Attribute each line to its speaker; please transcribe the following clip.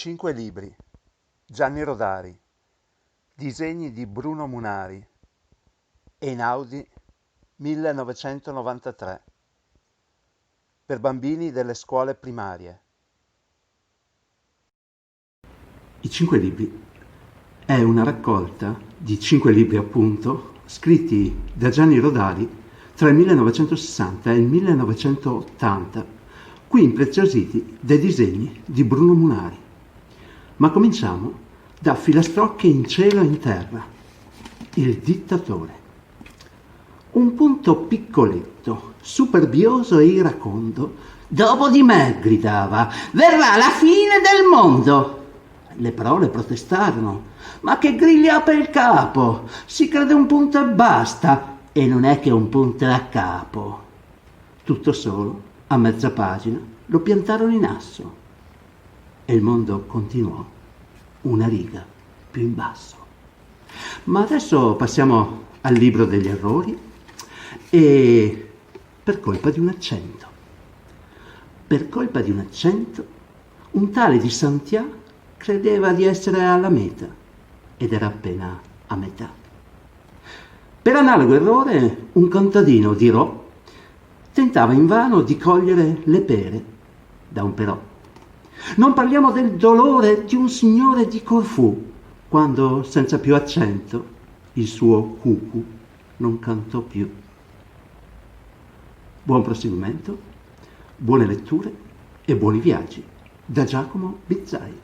Speaker 1: cinque libri. Gianni Rodari. Disegni di Bruno Munari. Einaudi 1993. Per bambini delle scuole primarie.
Speaker 2: I cinque libri è una raccolta di cinque libri, appunto, scritti da Gianni Rodari tra il 1960 e il 1980, qui impreziositi dai disegni di Bruno Munari. Ma cominciamo da Filastrocche in cielo e in terra, il dittatore. Un punto piccoletto, superbioso e iracondo, dopo di me, gridava, verrà la fine del mondo. Le parole protestarono, ma che griglia per il capo, si crede un punto e basta, e non è che un punto a capo. Tutto solo, a mezza pagina, lo piantarono in asso, e il mondo continuò una riga più in basso. Ma adesso passiamo al libro degli errori e per colpa di un accento. Per colpa di un accento, un tale di Santià credeva di essere alla meta ed era appena a metà. Per analogo errore, un contadino di Rò tentava invano di cogliere le pere da un però. Non parliamo del dolore di un signore di Corfù, quando, senza più accento, il suo cucù non cantò più. Buon proseguimento, buone letture e buoni viaggi da Giacomo Bizzai.